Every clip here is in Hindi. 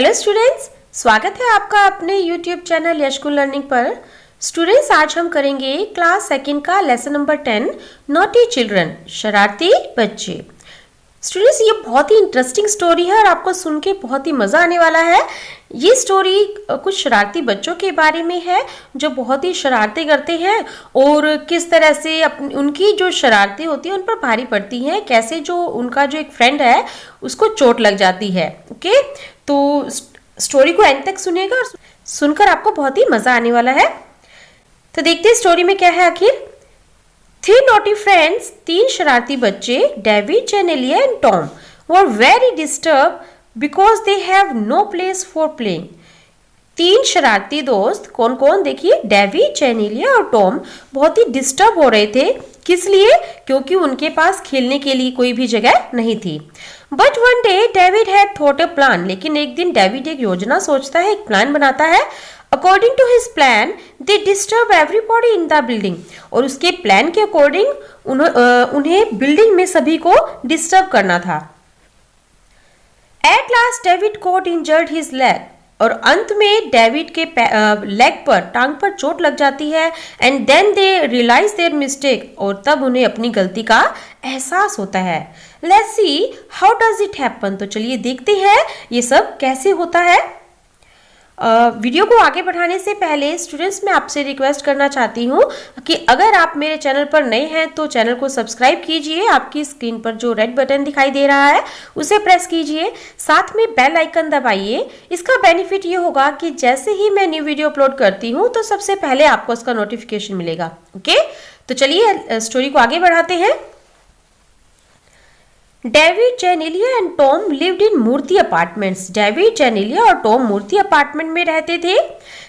हेलो स्टूडेंट्स, स्वागत है आपका अपने यूट्यूब चैनल यशकुल लर्निंग पर। स्टूडेंट्स, आज हम करेंगे क्लास सेकंड का लेसन नंबर 10 नॉटी चिल्ड्रन, शरारती बच्चे। स्टूडेंट्स, ये बहुत ही इंटरेस्टिंग स्टोरी है और आपको सुन के बहुत ही मज़ा आने वाला है। ये स्टोरी कुछ शरारती बच्चों के बारे में है जो बहुत ही शरारतें करते हैं और किस तरह से उनकी जो शरारतें होती हैं उन पर भारी पड़ती हैं, कैसे जो उनका जो एक फ्रेंड है उसको चोट लग जाती है। ओके, तो स्टोरी को एंड तक सुनिएगा और सुनकर आपको बहुत ही मज़ा आने वाला है। तो देखते हैं स्टोरी में क्या है आखिर। 3 naughty friends, 3 शरारती बच्चे, David, Genelia and Tom, were very disturbed because they have no place for playing. 3 शरारती दोस्त कौन कौन देखिए, डेविड, जेनेलिया और टॉम बहुत ही डिस्टर्ब हो रहे थे। किस लिए? क्योंकि उनके पास खेलने के लिए कोई भी जगह नहीं थी। But one day David had thought a plan, लेकिन एक दिन डेविड एक योजना सोचता है, एक प्लान बनाता है। According to his plan they disturb everybody in the building, और उसके प्लान के अकॉर्डिंग उन्हें बिल्डिंग में सभी को डिस्टर्ब करना था। At last David caught injured his leg, और अंत में डेविड के लेग पर, टांग पर चोट लग जाती है। And then they realise their mistake, और तब उन्हें अपनी गलती का एहसास होता है। Let's see how does it happen, तो चलिए देखते हैं ये सब कैसे होता है। वीडियो को आगे बढ़ाने से पहले स्टूडेंट्स, मैं आपसे रिक्वेस्ट करना चाहती हूँ कि अगर आप मेरे चैनल पर नए हैं तो चैनल को सब्सक्राइब कीजिए। आपकी स्क्रीन पर जो रेड बटन दिखाई दे रहा है उसे प्रेस कीजिए, साथ में बेल आइकन दबाइए। इसका बेनिफिट ये होगा कि जैसे ही मैं न्यू वीडियो अपलोड करती हूँ तो सबसे पहले आपको उसका नोटिफिकेशन मिलेगा। ओके, तो चलिए स्टोरी को आगे बढ़ाते हैं। David, Genelia and Tom lived in Murthy apartments. David, Genelia और टॉम मूर्ति अपार्टमेंट में रहते थे।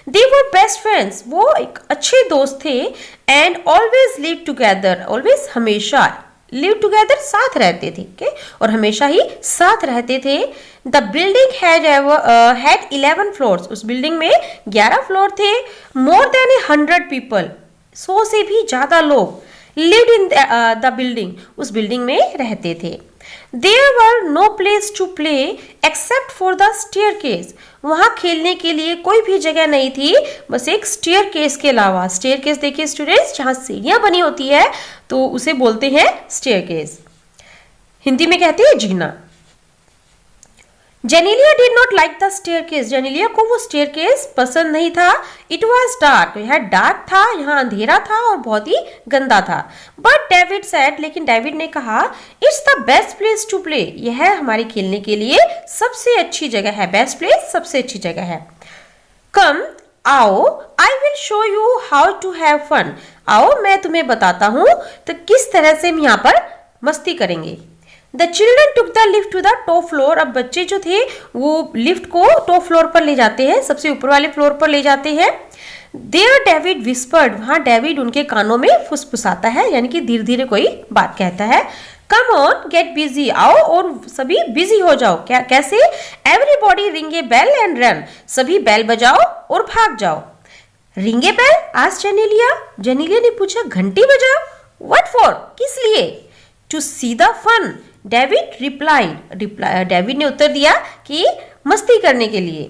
दे वर बेस्ट फ्रेंड्स, वो एक अच्छे दोस्त थे। And always live together, always हमेशा, लिव टुगेदर साथ रहते थे। okay? और हमेशा ही साथ रहते थे। द बिल्डिंग हैड 11 फ्लोर्स, उस बिल्डिंग में 11 फ्लोर थे। मोर देन 100 पीपल, 100 से भी ज्यादा लोग लिव्ड इन द बिल्डिंग, उस बिल्डिंग में रहते थे। There were no place to play except for the staircase. वहाँ खेलने के लिए कोई भी जगह नहीं थी, बस एक staircase के अलावा। staircase देखिए स्टूडेंट्स, जहाँ सीढ़ियाँ बनी होती है तो उसे बोलते हैं staircase, हिंदी में कहते हैं जीना। Genelia did not like the staircase, Genelia को वो स्टेयरकेस पसंद नहीं था। इट वॉज डार्क, यह डार्क था, यहाँ अंधेरा था और बहुत ही गंदा था। बट डेविड सेड, लेकिन डेविड ने कहा, it's the best place to play, यह हमारे खेलने के लिए सबसे अच्छी जगह है। बेस्ट प्लेस, सबसे अच्छी जगह है। कम, आओ, I will show you how to have fun, आओ मैं तुम्हें बताता हूँ तो किस तरह से हम यहाँ पर मस्ती करेंगे। The children took the lift to the top floor. अब बच्चे जो थे वो लिफ्ट को टॉप फ्लोर पर ले जाते हैं, सबसे ऊपर वाले फ्लोर पर ले जाते हैं। There David whispered, वहाँ डेविड उनके कानों में फुसफुसाता है, यानी कि धीरे धीरे कोई बात कहता है। Come on, get busy, आओ और सभी बिजी हो जाओ। क्या कैसे? Everybody ring a bell and run, सभी बेल बजाओ और भाग जाओ। Ring a bell? asked Genelia, Genelia ने पूछा, घंटी बजाओ? What for? किस लिए? To see the fun, David replied, David ने उत्तर दिया कि मस्ती करने के लिए।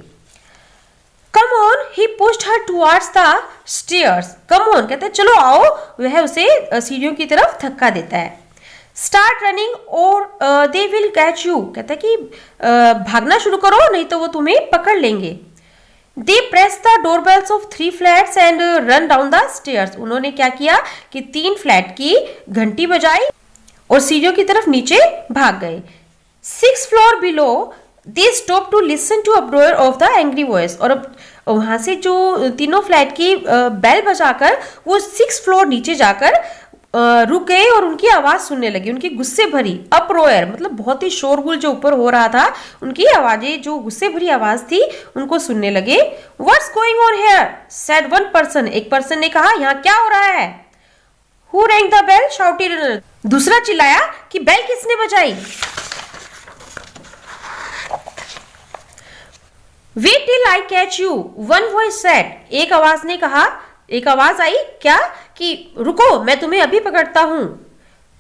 Come on, he pushed her towards the stairs, come on कहते हैं चलो आओ, वह उसे सीढ़ियों की तरफ धक्का देता है। स्टार्ट रनिंग और दे विल कैच यू, कहता है कि भागना शुरू करो नहीं तो वो तुम्हें पकड़ लेंगे। They press the doorbells of 3 flats and run down the stairs, उन्होंने क्या किया कि 3 फ्लैट की घंटी बजाई और सीढ़ियों की तरफ नीचे भाग गए। 6 floor below they stop to listen to uproar of the angry voice, और अब वहां से जो तीनों फ्लैट की बेल बजाकर वो 6 फ्लोर नीचे जाकर रुक गए और उनकी आवाज सुनने लगी, उनकी गुस्से भरी, अप्रोयर मतलब बहुत ही शोरगुल जो ऊपर हो रहा था, उनकी आवाजें जो गुस्से भरी आवाज थी उनको सुनने लगे। What's going on here, said one person, एक पर्सन ने कहा यहाँ क्या हो रहा है। Who rang the bell? shouted another. दूसरा चिल्लाया कि बेल किसने बजाई। Wait till I catch you, one voice said. एक आवाज ने कहा, एक आवाज आई क्या कि रुको मैं तुम्हें अभी पकड़ता हूं।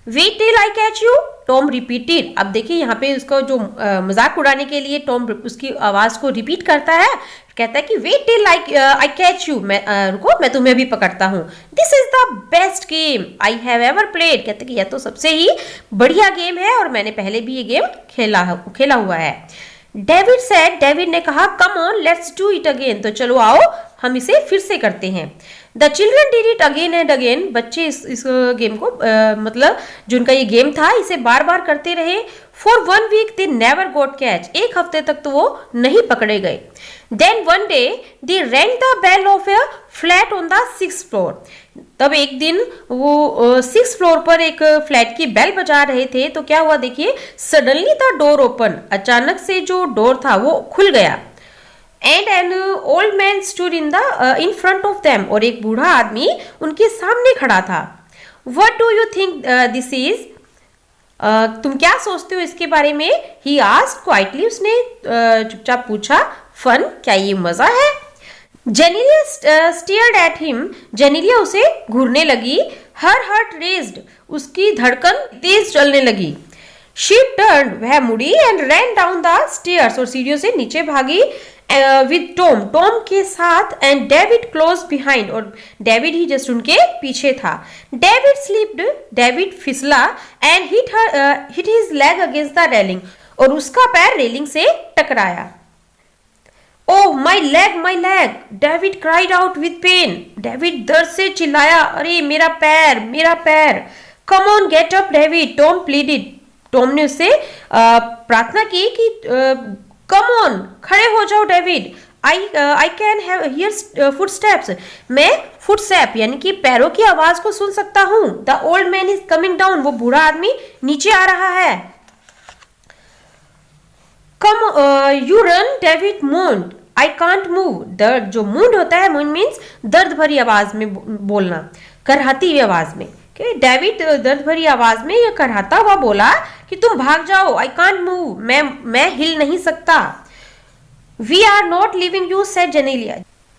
Wait till I catch you, Tom repeated. अब देखिए यहाँ पे उसको जो मजाक उड़ाने के लिए टॉम उसकी आवाज को रिपीट करता है, कहता है कि wait till I catch you, मैं रुको मैं तुम्हें भी पकड़ता हूँ। This is the best game I have ever played. कहते कि यह तो सबसे ही बढ़िया गेम है और मैंने पहले भी ये गेम खेला हुआ है। डेविड सेड, डेविड ने कहा come on let's do it again, तो चलो आओ हम इसे फिर से करते हैं। The children did it again and again, बच्चे इस गेम को मतलब जो उनका ये गेम था इसे बार बार करते रहे। For 1 week they never got catch, एक हफ्ते तक तो वो नहीं पकड़े गए। Then one day they rang the bell of a flat on the 6th floor, तब एक दिन वो 6th फ्लोर पर एक फ्लैट की बेल बजा रहे थे, तो क्या हुआ देखिए, सडनली द डोर ओपन, अचानक से जो डोर था वो खुल गया। And N old man stood in front of them, और एक बूढ़ा आदमी उनके सामने खड़ा था। What do you think this is, तुम क्या सोचते हो इसके बारे में? ही आस्क्ड क्वाइटली, उसने चुपचाप पूछा। फन, क्या ये मजा है? Genelia stared at him, Genelia उसे घूरने लगी। हर हार्ट रेज्ड, उसकी धड़कन तेज चलने लगी। शी टर्न्ड, वह मुड़ी, and ran down the stairs, और सीढ़ियों से नीचे भागी। विद टॉम, टॉम के साथ, एंड डेविड क्लोज बिहाइंड, और डेविड ही जस्ट उनके पीछे था। डेविड स्लिप्ड, डेविड फिसला, and hit his leg against the railing, और उसका पैर रेलिंग से टकराया। Oh my leg, David cried out with pain, David दर्द से चिल्लाया, अरे मेरा पैर, मेरा पैर। Come on get up David, Tom pleaded, Tom ने उससे प्रार्थना की कि कम ऑन, खड़े हो जाओ David. I can hear footsteps, मैं फुटस्टेप यानी कि पैरों की आवाज को सुन सकता हूँ। The old man is coming down, वो बूढ़ा आदमी नीचे आ रहा है। Come you run, David moaned, I can't move. दर्द, जो मूड होता है, मूड मीन्स दर्द भरी आवाज में बोलना, करहाती हुई आवाज में। डेविड दर्द भरी आवाज में यह करहाता हुआ बोला कि तुम भाग जाओ। आई कांट मूव, मैं हिल नहीं सकता। We are not living you, said Genelia,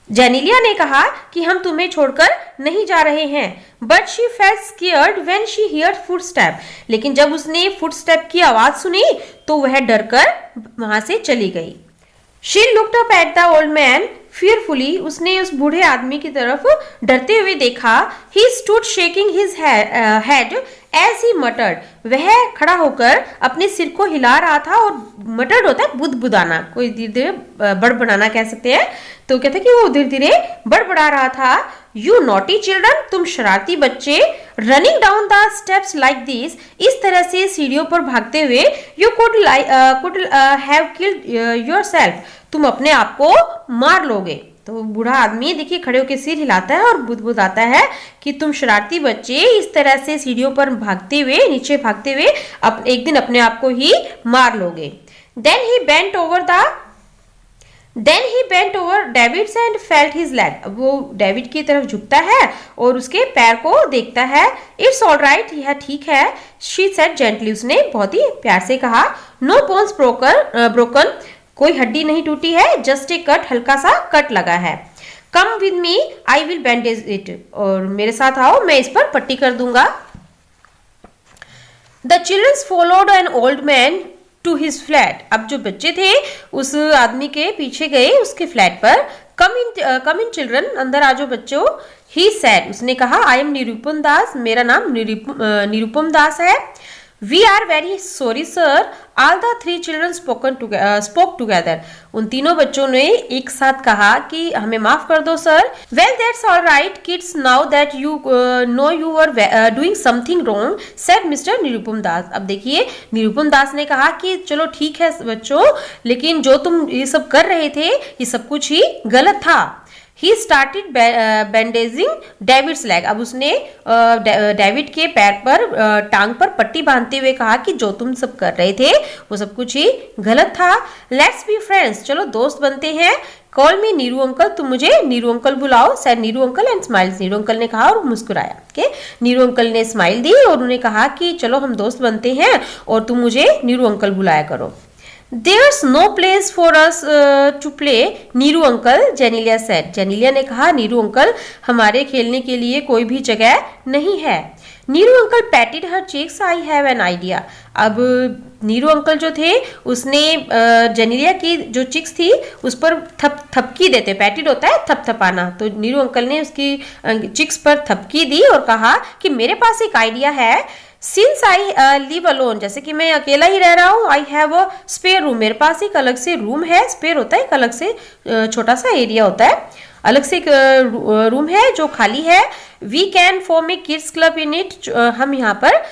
Genelia ने कहा कि हम तुम्हें छोड़कर नहीं जा रहे हैं। But she felt scared when she heard footstep, लेकिन जब उसने फुटस्टेप की आवाज सुनी तो वह डरकर वहां से चली गई। She looked up at the old man fearfully, उसने उस बूढ़े आदमी की तरफ डरते हुए देखा। He stood shaking his head as he muttered, वह खड़ा होकर अपने सिर को हिला रहा था, और मटर्ड होता है बुदबुदाना, कोई धीरे धीरे बड़बड़ाना कह सकते हैं, तो कहते हैं कि वो धीरे धीरे बड़बड़ा रहा था। You naughty children, तुम शरारती बच्चे। Running down the steps like this, इस तरह से सीढ़ियों पर भागते हुए। You could have killed yourself, तुम अपने आप को मार लोगे। तो बूढ़ा आदमी देखिए खड़े होकर सिर हिलाता है और बुदबुदाता है कि तुम शरारती बच्चे इस तरह से सीढ़ियों पर भागते हुए, नीचे भागते हुए एक दिन अपने आप को ही मार लोगे। Then he bent over David's and felt his leg, वो डेविड की तरफ झुकता है और उसके पैर को देखता है। It's all right, यह ठीक है, she said gently, उसने बहुत ही प्यार से कहा। No bones broken, कोई हड्डी नहीं टूटी है, जस्ट ए कट, हल्का सा कट लगा है। Come with me, I will bandage it, और मेरे साथ आओ, मैं इस पर पट्टी कर दूंगा। The children followed an old man to his flat, अब जो बच्चे थे उस आदमी के पीछे गए उसके फ्लैट पर। कम इन चिल्ड्रन, अंदर आ जाओ बच्चों। ही सेड, उसने कहा, आई एम निरुपम दास, मेरा नाम निरुपम दास है। We are very sorry sir, all the 3 children spoke together, उन तीनों बच्चों ने एक साथ कहा कि हमें माफ कर दो sir. Well that's all right kids, now that you know you were doing something wrong, said Mr. Nirupam Das. अब देखिए निरुपम दास ने कहा कि चलो ठीक है बच्चों, लेकिन जो तुम ये सब कर रहे थे ये सब कुछ ही गलत था। He started bandaging David's leg, अब उसने डेविड के पैर पर टांग पर पट्टी बांधते हुए कहा कि जो तुम सब कर रहे थे वो सब कुछ ही गलत था। Let's be friends, चलो दोस्त बनते हैं। Call me नीरू अंकल, तुम मुझे नीरू अंकल बुलाओ, said Neeru uncle and smiles, Neeru uncle ने कहा और मुस्कुराया। okay? नीरू अंकल ने स्माइल दी और उन्होंने कहा कि चलो हम दोस्त बनते हैं और तुम मुझे नीरू अंकल बुलाया करो। There's no place for us to play, Neeru uncle, Genelia said, Genelia ने कहा नीरू अंकल, हमारे खेलने के लिए कोई भी जगह नहीं है। Neeru uncle पैटेड her cheeks, I have an idea. अब नीरू अंकल जो थे उसने जेनेलिया की जो चिक्स थी उस पर थपकी देते, पैटेड होता है थपथपाना, तो नीरू अंकल ने उसकी चिक्स पर थपकी दी और कहा कि मेरे पास एक आइडिया है। सिंस आई लिव अलोन, जैसे कि मैं अकेला ही रह रहा हूँ, I have a spare room, मेरे पास एक अलग से रूम है। स्पेयर होता है एक अलग से छोटा सा एरिया होता है, अलग से एक रूम है जो खाली है। We can form a kids club in it, हम यहाँ पर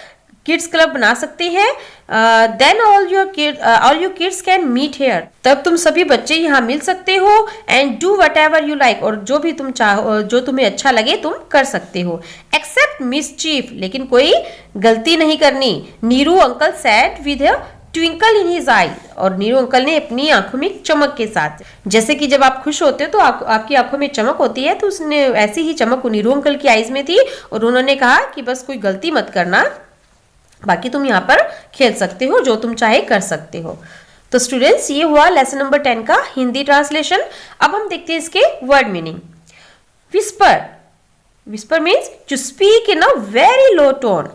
किड्स क्लब बना सकते हैं। Then all your kids can meet here, तब तुम सभी बच्चे यहाँ मिल सकते हो। And do whatever you like, और जो भी तुम चाहो, जो तुम्हें अच्छा लगे तुम कर सकते हो। एक्सेप्ट मिसचीफ, लेकिन कोई गलती नहीं करनी। Neeru uncle said with a twinkle in his eye, और नीरू अंकल ने अपनी आंखों में चमक के साथ, जैसे कि जब आप खुश होते हो तो आपकी आंखों में चमक होती है, तो उसने ऐसी ही चमक नीरू अंकल की आईज में थी और उन्होंने कहा कि बस कोई गलती मत करना, बाकी तुम यहाँ पर खेल सकते हो, जो तुम चाहे कर सकते हो। तो स्टूडेंट्स, ये हुआ लेसन नंबर 10 का हिंदी ट्रांसलेशन। अब हम देखते हैं इसके word meaning. Whisper, whisper means to speak in a very low tone,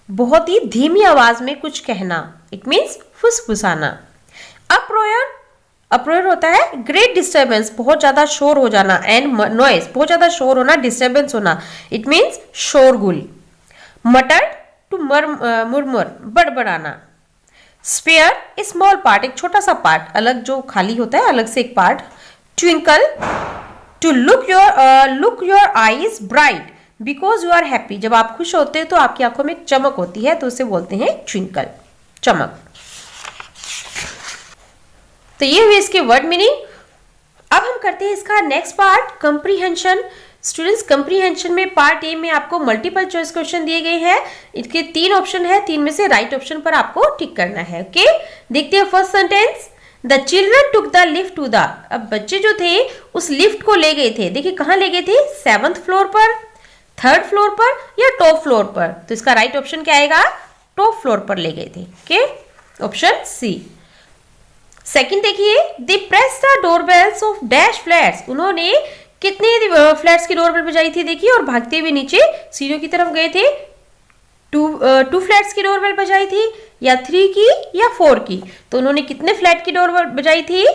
बहुत ही धीमी आवाज में कुछ कहना। It means फुसफुसाना। अप्रोयर, अप्रोयर होता है ग्रेट डिस्टर्बेंस, बहुत ज्यादा शोर हो जाना। एंड नॉइस, बहुत ज्यादा शोर होना, डिस्टर्बेंस होना। इट मीन्स शोरगुल। मटर, टू मुरमुर, बड़बड़ाना। स्पेयर, ए स्मॉल पार्ट, एक छोटा सा पार्ट, अलग जो खाली होता है अलग से एक part. Twinkle, to look your eyes bright because you are happy, जब आप खुश होते हैं तो आपकी आंखों में चमक होती है, तो उसे बोलते हैं ट्विंकल, चमक। तो ये हुई इसके वर्ड मीनिंग। अब हम करते हैं इसका next part, comprehension. Students, comprehension में पार्ट ए में आपको मल्टीपल चॉइस क्वेश्चन दिए गए हैं। इसके 3 ऑप्शन है, 3 में से राइट ऑप्शन पर आपको टिक करना है। ओके, देखते हैं first sentence. The children took the lift to the, अब बच्चे जो थे उस लिफ्ट को ले गए थे, देखिए कहाँ ले गए थे, 7th फ्लोर पर, 3rd फ्लोर पर या टॉप फ्लोर पर, तो इसका राइट ऑप्शन क्या आएगा, टॉप फ्लोर पर ले गए थे। Okay, option C. सेकंड देखिए, they press the doorbells of dash flats, उन्होंने कितने फ्लैट्स की डोरबेल बजाई थी, देखिए, और भागते हुए नीचे सीढ़ियों की तरफ गए थे। 2 फ्लैट्स की डोरबेल बजाई थी, या 3 की या 4 की, तो उन्होंने कितने फ्लैट की डोरबेल बजाई थी,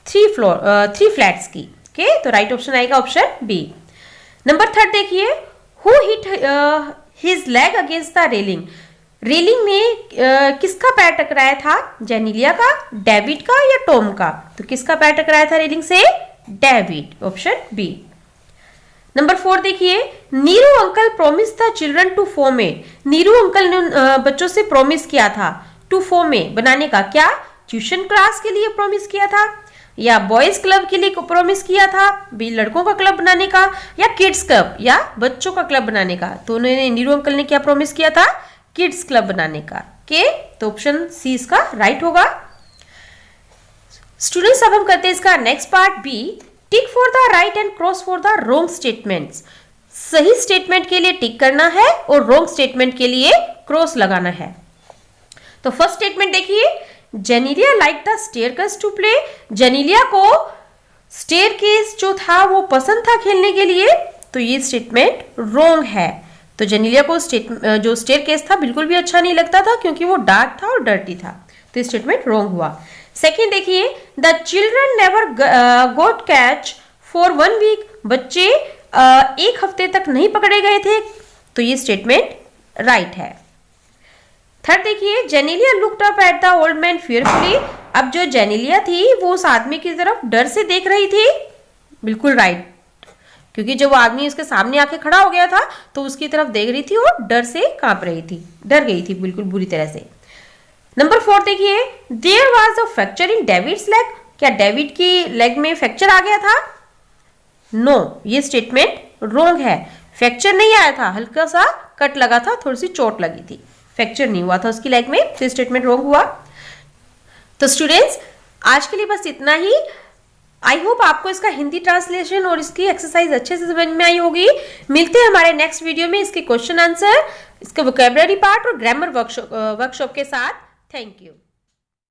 3 फ्लैट्स की। ओके, तो राइट ऑप्शन आएगा ऑप्शन बी। नंबर 3 देखिए, who hit his leg against the railing, railing में किसका पैर टकराया था, जेनेलिया का, डेविड का या टॉम का, तो किसका पैर टकराया था रेलिंग से, डेविड, ऑप्शन बी। नंबर 4 देखिए, Neeru uncle promise the children to form a, Neeru uncle ने बच्चों से प्रॉमिस किया था टू फॉर्म ए, बनाने का, क्या, ट्यूशन क्लास के लिए प्रॉमिस किया था, या बॉयज क्लब के लिए प्रॉमिस किया था, भी लड़कों का क्लब बनाने का, या किड्स क्लब या बच्चों का क्लब बनाने का, तो उन्होंने नीरू अंकल ने क्या प्रॉमिस किया था, किड्स क्लब बनाने का। के, तो ऑप्शन सी इसका राइट होगा। स्टूडेंट्स, अब हम करते हैं इसका next part B, tick for the right and cross for the wrong statements, सही स्टेटमेंट के लिए टिक करना है और रॉन्ग स्टेटमेंट के लिए क्रॉस लगाना है। तो फर्स्ट स्टेटमेंट देखिए, Genelia like the staircase to play, Genelia को स्टेयरकेस जो था वो पसंद था खेलने के लिए, तो ये स्टेटमेंट रॉन्ग है। तो जेनेलिया को जो स्टेयरकेस था बिल्कुल भी अच्छा नहीं लगता था, क्योंकि वो डार्क था और डर्टी था, तो स्टेटमेंट रॉन्ग हुआ। सेकेंड देखिए, the children never got catch for 1 week, बच्चे 1 हफ्ते तक नहीं पकड़े गए थे, तो ये स्टेटमेंट राइट है। थर्ड देखिए, Genelia looked up at the old man fearfully, अब जो जेनेलिया थी वो उस आदमी की तरफ डर से देख रही थी, बिल्कुल राइट, क्योंकि जब वो आदमी उसके सामने आके खड़ा हो गया था तो उसकी तरफ देख रही थी और डर से कांप रही थी, डर गई थी बिल्कुल बुरी तरह से। नंबर 4 देखिए, there was a fracture in David's leg, क्या डेविड की लेग में फ्रैक्चर आ गया था, नो, ये स्टेटमेंट रॉन्ग है, फ्रैक्चर नहीं आया था, हल्का सा कट लगा था, थोड़ी सी चोट लगी थी, फ्रैक्चर नहीं हुआ था उसकी लेग में, तो स्टेटमेंट रॉन्ग हुआ। तो स्टूडेंट्स, आज के लिए बस इतना ही। आई होप आपको इसका हिंदी ट्रांसलेशन और इसकी एक्सरसाइज अच्छे से समझ में आई होगी। मिलते हैं हमारे नेक्स्ट वीडियो में इसके क्वेश्चन आंसर, इसके वोकैबुलरी पार्ट और ग्रामर वर्कशॉप के साथ। Thank you.